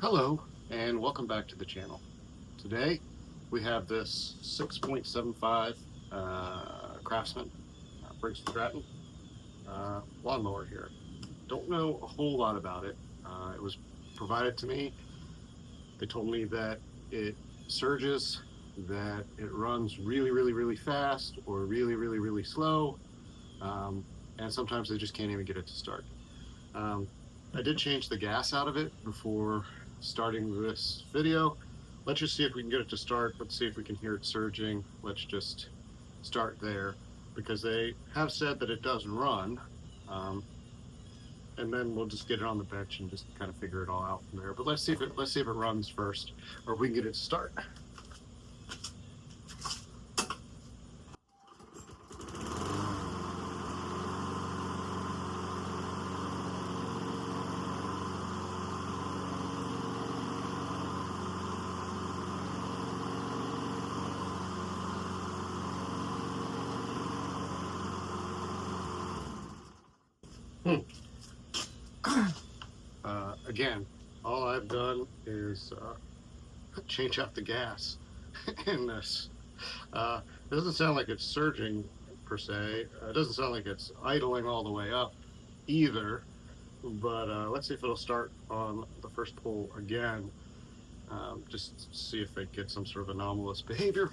Hello and welcome back to the channel. Today we have this 6.75 Craftsman Briggs & Stratton lawnmower here. Don't know a whole lot about it. It was provided to me. They told me that it surges, that it runs really fast or really slow, and sometimes they just can't even get it to start. I did change the gas out of it before starting this video. Let's just see if we can get it to start. Let's see if we can hear it surging. Let's just start there, because they have said that it does run, and then we'll just get it on the bench and just kind of figure it all out from there. But let's see if it runs first, or if we can get it to start. Again, all I've done is change out the gas in this. It doesn't sound like it's surging per se. It doesn't sound like it's idling all the way up either. But let's see if it'll start on the first pull again. Just see if it gets some sort of anomalous behavior.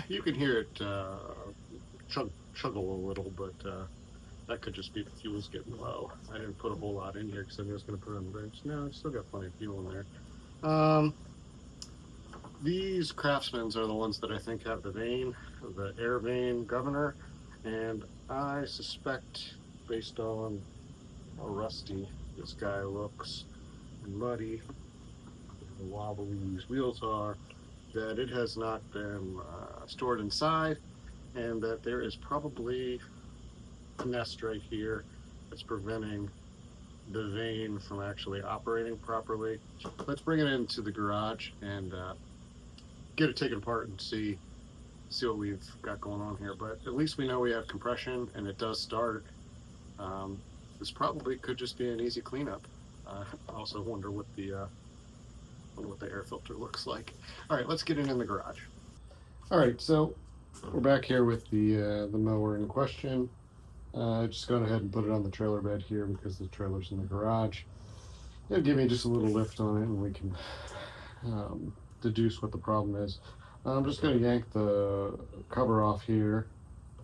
You can hear it chuggle a little, but that could just be the fuel's getting low. I didn't put a whole lot in here because I was going to put it on the bench. No, I still got plenty of fuel in there. These Craftsmans are the ones that I think have the vane, the air vane governor, and I suspect, based on how rusty this guy looks and muddy, and wobbly these wheels are, that it has not been stored inside, and that there is probably a nest right here that's preventing the vane from actually operating properly. Let's bring it into the garage and get it taken apart and see what we've got going on here. But at least we know we have compression and it does start. This probably could just be an easy cleanup. I also wonder what the air filter looks like. All right, let's get it in the garage. All right, so we're back here with the mower in question. Just gone ahead and put it on the trailer bed here because the trailer's in the garage. It'll give me just a little lift on it and we can deduce what the problem is. I'm just going to yank the cover off here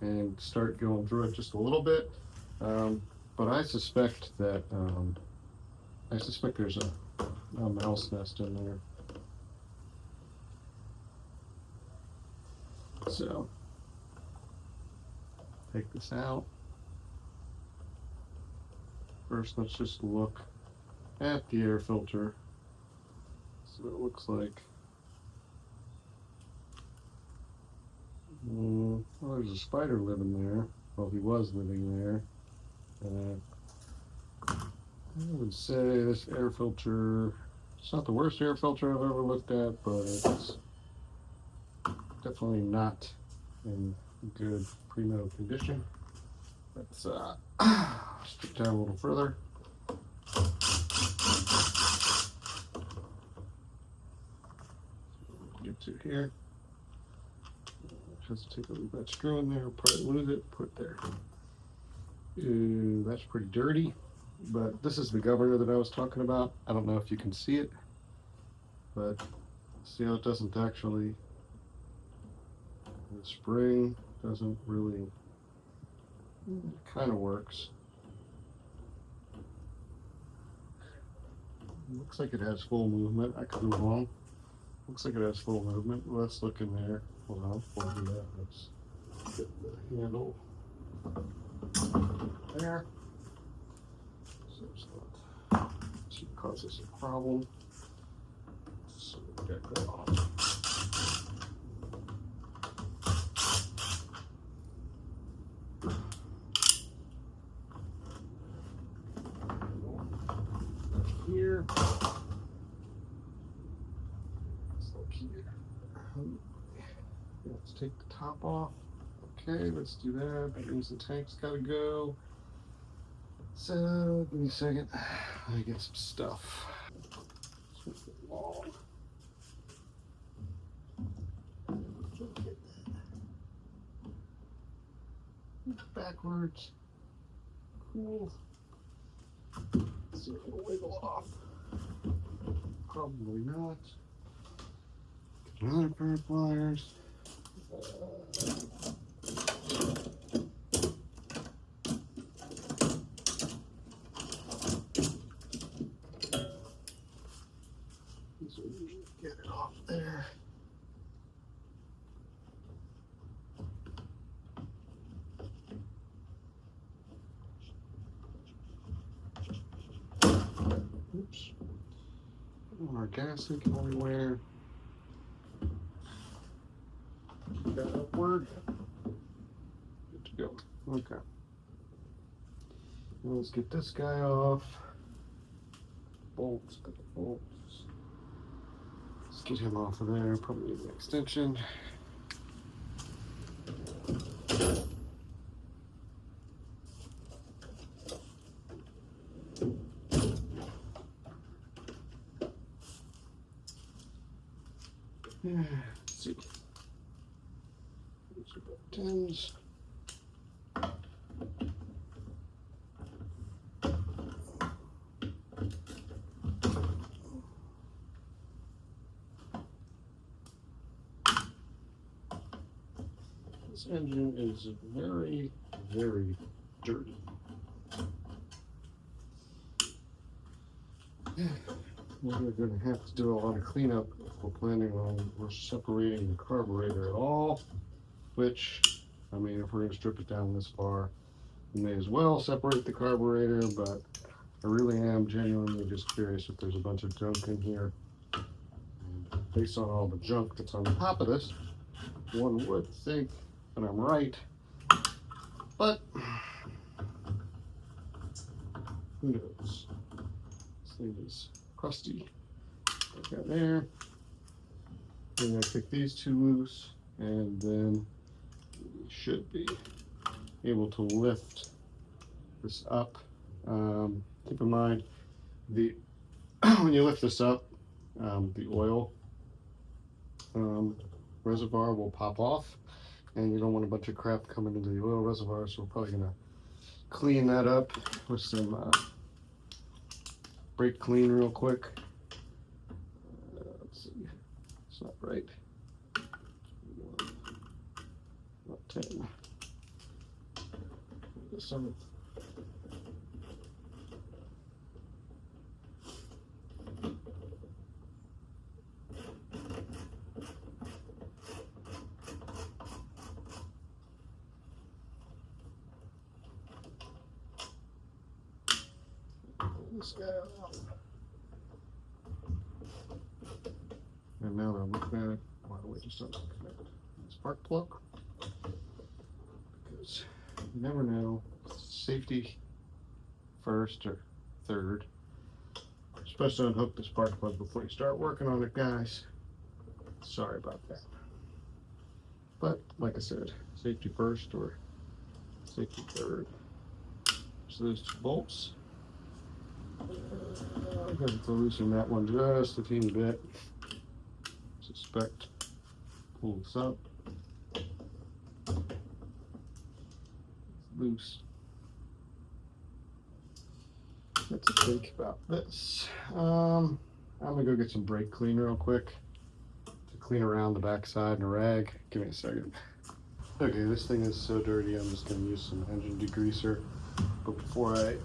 and start going through it just a little bit. But I suspect that there's a mouse nest in there. So take this out. First, let's just look at the air filter. So it looks like, well, there's a spider living there. Well, he was living there. I would say this air filter, it's not the worst air filter I've ever looked at, but it's definitely not in good pre-metal condition. Let's strip down a little further. Get to here. Just take a leave that screw in there, probably lose it, put it there. That's pretty dirty, but this is the governor that I was talking about. I don't know if you can see it, but see how it doesn't actually, the spring doesn't really, kind of works. Looks like it has full movement. I could be wrong. Looks like it has full movement. Let's look in there. Hold on, before we do that, let's get the handle there. So that should cause us a problem. So we got that off. here. Let's look here. Let's take the top off. Okay, let's do that. That means the tank's gotta go. So, give me a second. Let me get some stuff. Long. Backwards. Cool. Let's see if it'll wiggle off. Probably not. Another pair of pliers. These will usually get it off there. Oops. Our gas leak everywhere. Got upward. Good to go. Okay. Now let's get this guy off. Bolts. Got the bolts. Let's get him off of there. Probably need an extension. Let's see. These are about 10s. This engine is very, very dirty. We're going to have to do a lot of cleanup if we're planning on separating the carburetor at all, which, I mean, if we're going to strip it down this far, we may as well separate the carburetor, but I really am genuinely just curious if there's a bunch of junk in here. And based on all the junk that's on the top of this, one would think that I'm right, but who knows? This thing is crusty. Got there. I'm gonna pick these two loose, and then we should be able to lift this up. Keep in mind, the when you lift this up, the oil reservoir will pop off, and you don't want a bunch of crap coming into the oil reservoir. So we're probably gonna clean that up with some brake clean real quick. Let's see, it's not right. Not 10. Some. This guy out. And now that I'm looking at it, why don't we just unconnect the spark plug? Because you never know, safety first or third. Especially unhook the spark plug before you start working on it, guys. Sorry about that. But like I said, safety first or safety third. So those two bolts. I'm going to loosen that one just a teeny bit. Suspect. Pull this up. Loose. Let's think about this. I'm gonna go get some brake clean real quick to clean around the backside in a rag. Give me a second. Okay, this thing is so dirty. I'm just gonna use some engine degreaser. But before I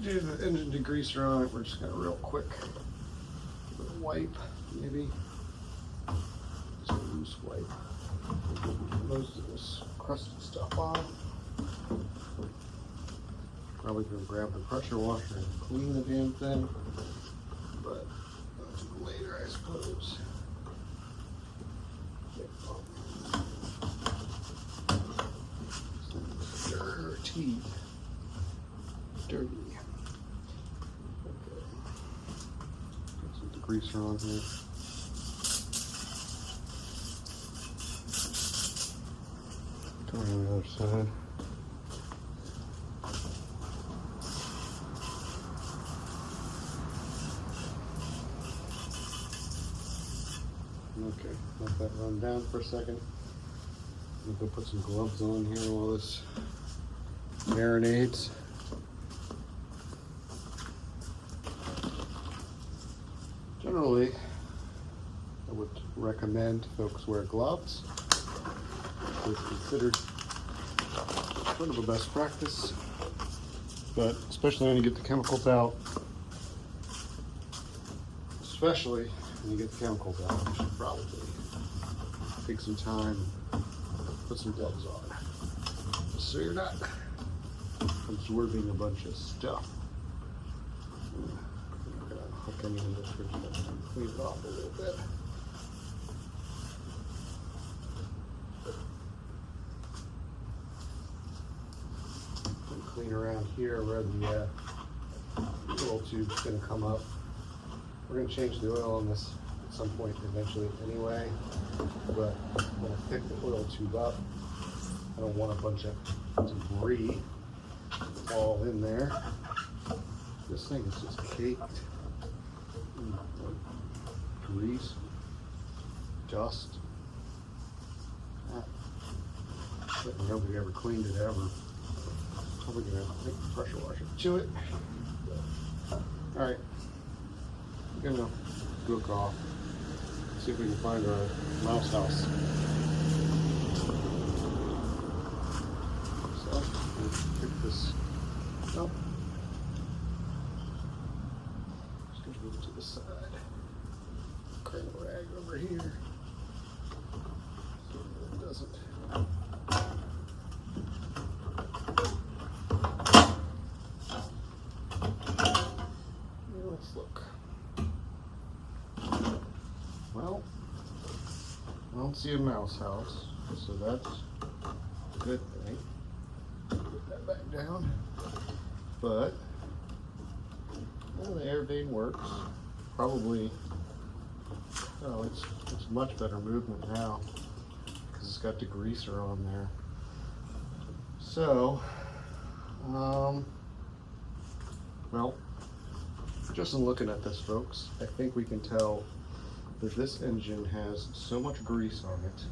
do the engine degreaser on it, we're just gonna real quick wipe, maybe just a loose wipe. Most of this crusty stuff off. Probably gonna grab the pressure washer and clean the damn thing, but that's later, I suppose. Dirty. Okay. greaser on here. Go on the other side. Okay, let that run down for a second. I'm gonna go put some gloves on here while this marinades. Generally, I would recommend folks wear gloves. It's considered sort of a best practice, but especially when you get the chemicals out, you should probably take some time and put some gloves on, just so you're not absorbing a bunch of stuff. I'm gonna hook them in this for a second, clean it off a little bit. And clean around here where the oil tube's gonna come up. We're going to change the oil on this at some point eventually anyway, but when I pick the oil tube up, I don't want a bunch of debris all in there. This thing is just caked in grease, dust. Nobody ever cleaned it ever. Probably going to take the pressure washer to it. All right. We're gonna look off, see if we can find our mouse house. So I'm gonna pick this up. Just gonna move it to the side. Crank a rag over here. So it doesn't. Let's look. Well, I don't see a mouse house, so that's a good thing. Put that back down. But well, the air vane works. Probably, oh, it's much better movement now because it's got the greaser on there. So, well, just in looking at this, folks, I think we can tell that this engine has so much grease on it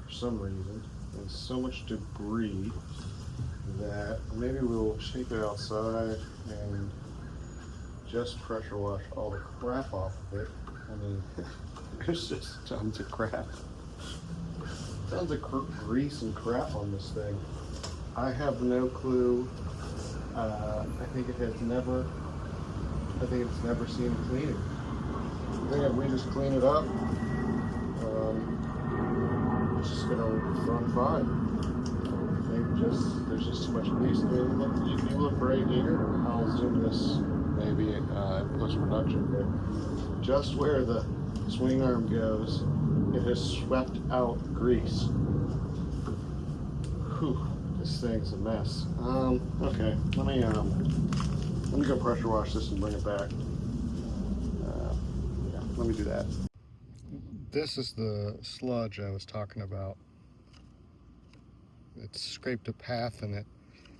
for some reason and so much debris that maybe we'll take it outside and just pressure wash all the crap off of it. I mean, there's just tons of crap. Tons of grease and crap on this thing. I have no clue. I think it's never seen cleaning. I think if we just clean it up, it's just gonna run fine. I think there's just too much grease. I mean, if you look right here, I'll zoom this maybe in post-production, but just where the swing arm goes, it has swept out grease. Whew, this thing's a mess. Okay, let me go pressure wash this and bring it back. Yeah, let me do that. This is the sludge I was talking about. It's scraped a path in it,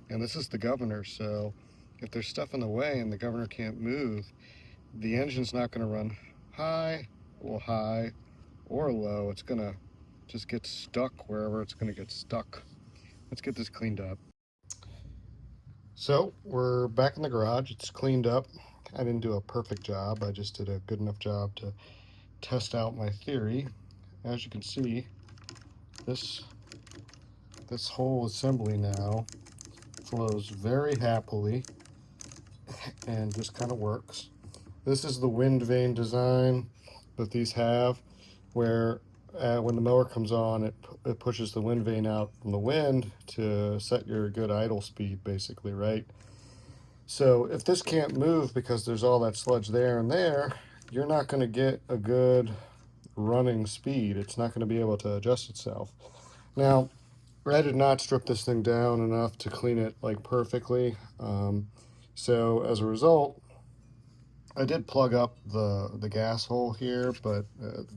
and this is the governor, so if there's stuff in the way and the governor can't move, the engine's not going to run high or low. It's going to just get stuck wherever it's going to get stuck. Let's get this cleaned up. So we're back in the garage. It's cleaned up. I didn't do a perfect job. I just did a good enough job to test out my theory. As you can see, this whole assembly now flows very happily and just kind of works. This is the wind vane design that these have, where when the mower comes on, it pushes the wind vane out from the wind to set your good idle speed, basically, right? So if this can't move because there's all that sludge there and there, you're not going to get a good running speed. It's not going to be able to adjust itself. Now, I did not strip this thing down enough to clean it like perfectly. So as a result, I did plug up the gas hole here, but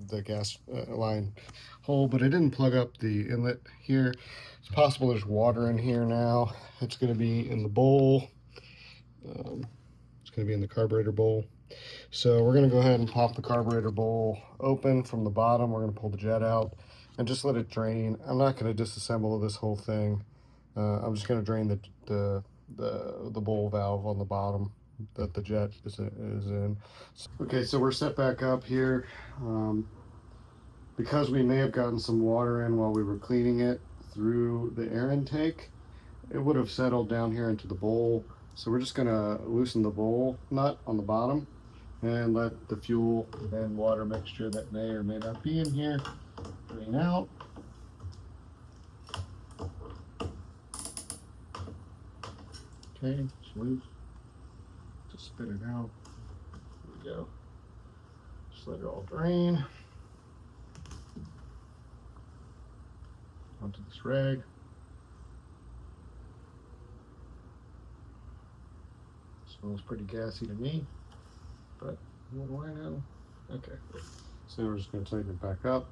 the gas line hole, but I didn't plug up the inlet here. It's possible there's water in here now. It's going to be in the bowl. It's going to be in the carburetor bowl. So we're going to go ahead and pop the carburetor bowl open from the bottom. We're going to pull the jet out and just let it drain. I'm not going to disassemble this whole thing. I'm just going to drain the bowl valve on the bottom that the jet is in. Okay, so we're set back up here. Because we may have gotten some water in while we were cleaning it through the air intake, it would have settled down here into the bowl. So we're just gonna loosen the bowl nut on the bottom and let the fuel and water mixture that may or may not be in here drain out. Okay, it's loose. Just spit it out. There we go. Just let it all drain onto this rag. Smells pretty gassy to me, but what do I know? Okay, so we're just going to tighten it back up.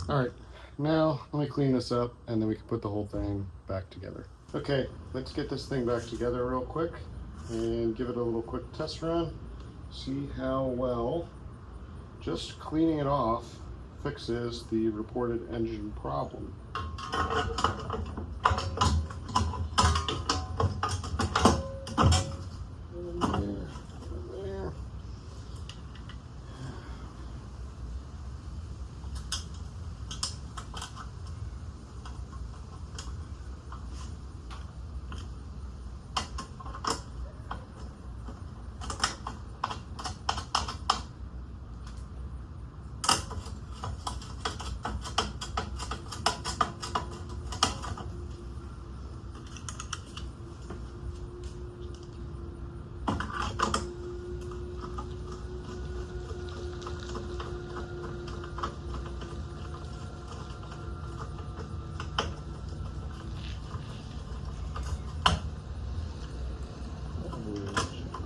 All right, now let me clean this up and then we can put the whole thing back together. Okay, let's get this thing back together real quick and give it a little quick test run. See how well just cleaning it off fixes the reported engine problem.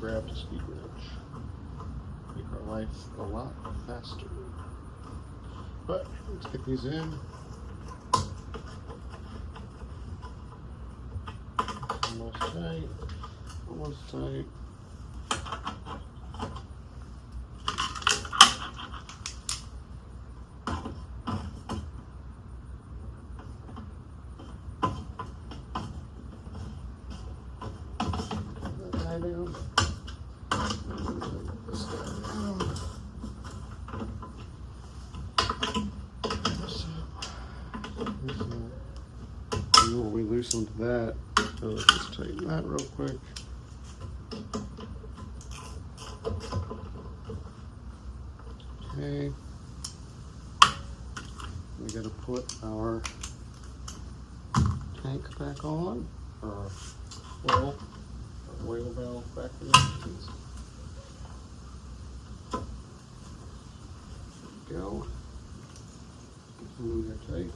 Grab the speed wrench. Make our life a lot faster. But let's get these in. Almost tight. Almost tight. We loosened that, so let's just tighten that real quick. Okay, we gotta put our tank back on, or oil valve back in. There we go. Move that tight.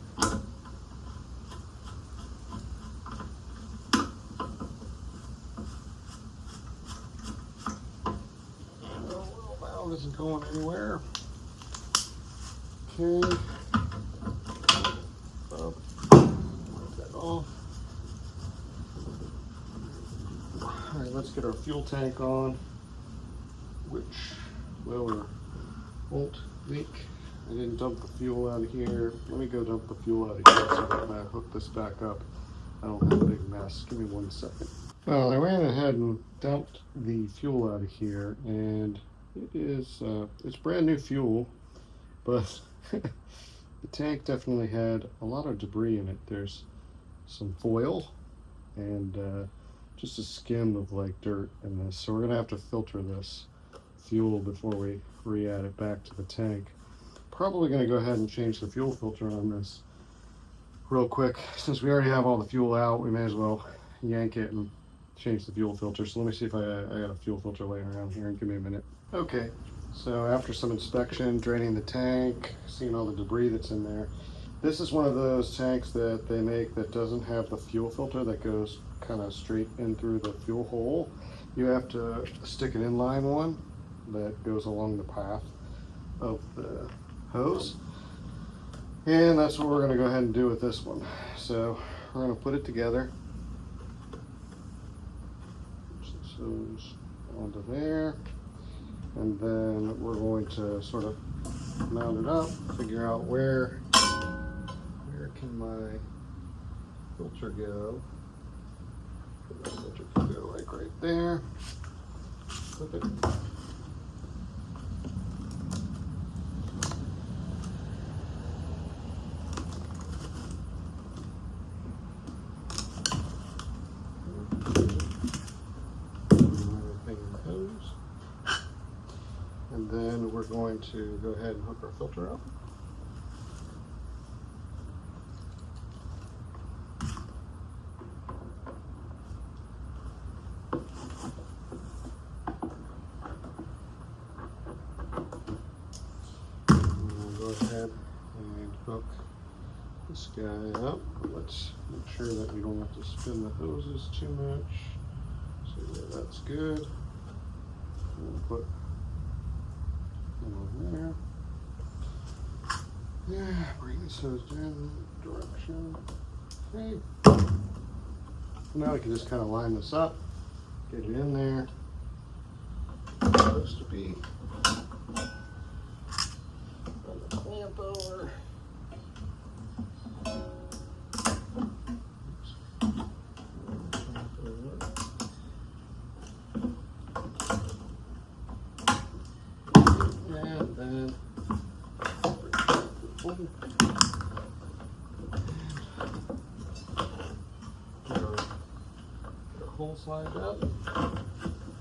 Isn't going anywhere. Okay. Wipe that off. Alright, let's get our fuel tank on, which will or won't leak. I didn't dump the fuel out of here. Let me go dump the fuel out of here so that when I hook this back up, I don't have a big mess. Give me 1 second. Well, I ran ahead and dumped the fuel out of here, and it is, it's brand new fuel, but the tank definitely had a lot of debris in it. There's some foil and just a skim of like dirt in this. So we're gonna have to filter this fuel before we re-add it back to the tank. Probably gonna go ahead and change the fuel filter on this real quick. Since we already have all the fuel out, we may as well yank it and change the fuel filter. So let me see if I got a fuel filter laying around here, and give me a minute. Okay, So after some inspection, draining the tank, seeing all the debris that's in there, this is one of those tanks that they make that doesn't have the fuel filter that goes kind of straight in through the fuel hole. You have to stick an inline one that goes along the path of the hose. And that's what we're going to go ahead and do with this one. So we're going to put it together. Push this hose onto there. And then we're going to sort of mount it up, figure out where can my filter go. The filter can go like right there. Flip it. And then we're going to go ahead and hook our filter up. Hook this guy up. Let's make sure that we don't have to spin the hoses too much. So yeah, that's good. We'll put one over there. Yeah, bring this hose down in that direction. Okay. Now we can just kind of line this up, get it in there. It's supposed to be. Run the clamp over. Hole slide up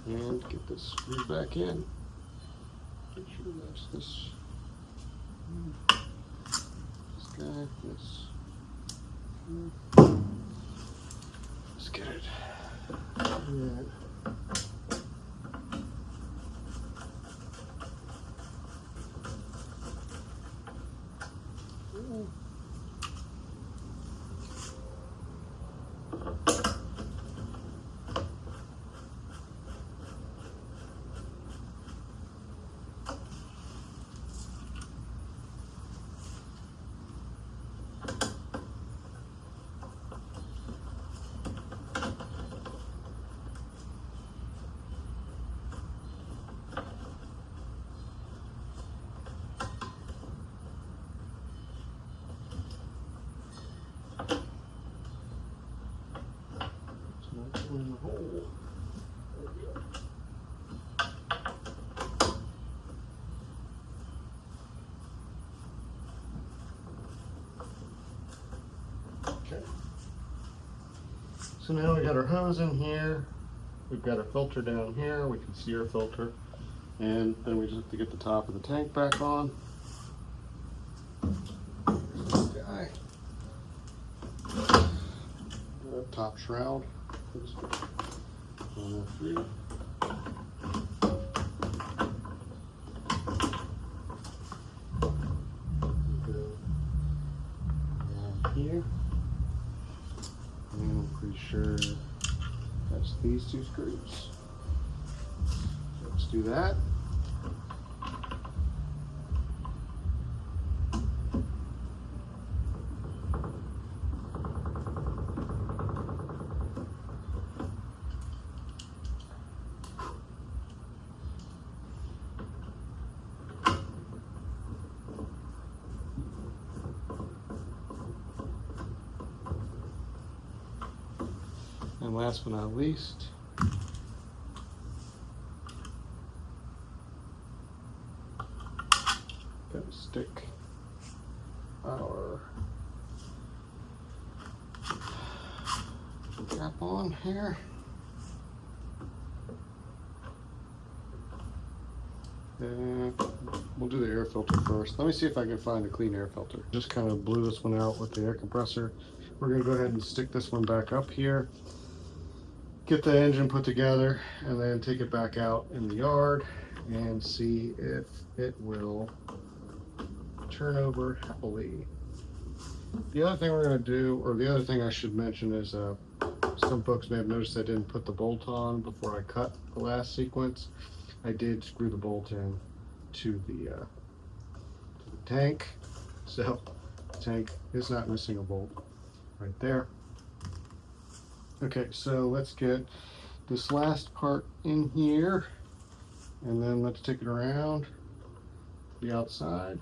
and get this screwed back in. Make sure that's this guy, this. Let's get it. Right. In the hole. There we go. Okay. So now we got our hose in here. We've got our filter down here. We can see our filter. And then we just have to get the top of the tank back on. This guy. Top shroud. 103. Here, and I'm pretty sure that's these two screws. So let's do that. And last but not least, gotta stick our cap on here. And we'll do the air filter first. Let me see if I can find a clean air filter. Just kind of blew this one out with the air compressor. We're gonna go ahead and stick this one back up here. Get the engine put together and then take it back out in the yard and see if it will turn over happily. The other thing we're going to do, or the other thing I should mention is some folks may have noticed I didn't put the bolt on before I cut the last sequence. I did screw the bolt in to the tank, so the tank is not missing a bolt right there. Okay, so let's get this last part in here, and then let's take it around the outside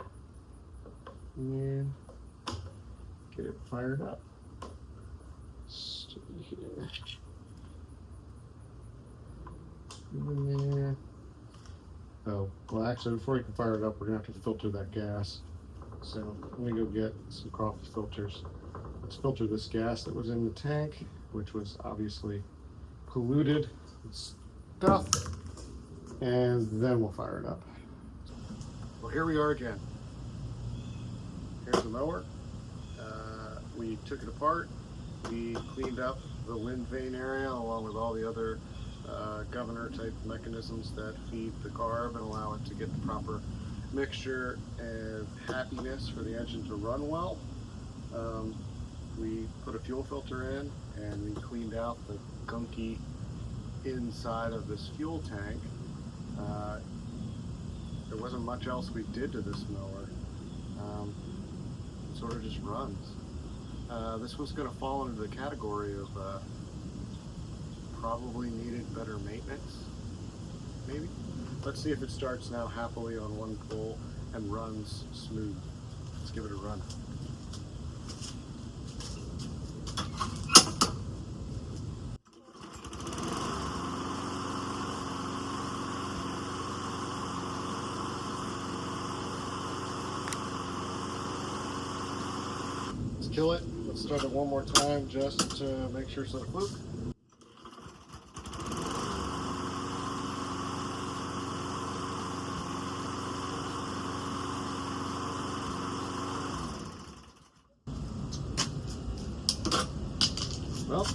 and get it fired up. Stay here. In there. Oh, well, actually, before you can fire it up, we're gonna have to filter that gas. So let me go get some coffee filters. Let's filter this gas that was in the tank, which was obviously polluted with stuff, and then we'll fire it up. Well, here we are again. Here's the mower. We took it apart. We cleaned up the wind vane area along with all the other governor type mechanisms that feed the carb and allow it to get the proper mixture and happiness for the engine to run well. We put a fuel filter in and we cleaned out the gunky inside of this fuel tank. There wasn't much else we did to this mower. It sort of just runs. This was going to fall into the category of probably needed better maintenance, maybe. Let's see if it starts now happily on one pull and runs smooth. Let's give it a run. Let's kill it. Let's start it one more time just to make sure it's not a fluke. Well,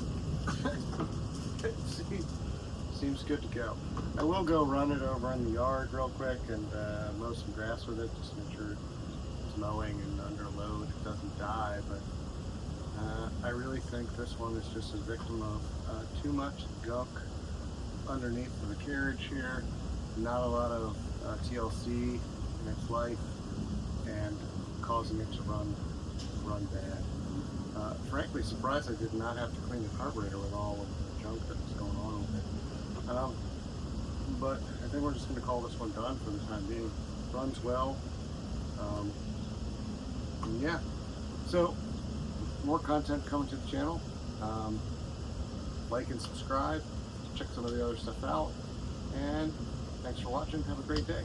seems good to go. I will go run it over in the yard real quick and mow some grass with it, just to make sure it's mowing and under load, it doesn't die. But I really think this one is just a victim of too much gunk underneath of the carriage here, not a lot of TLC in its life, and causing it to run bad. Frankly, surprised I did not have to clean the carburetor with all of the junk that was going on with it. But I think we're just going to call this one done for the time being. Runs well. And yeah, so more content coming to the channel. Like and subscribe. Check some of the other stuff out. And thanks for watching. Have a great day.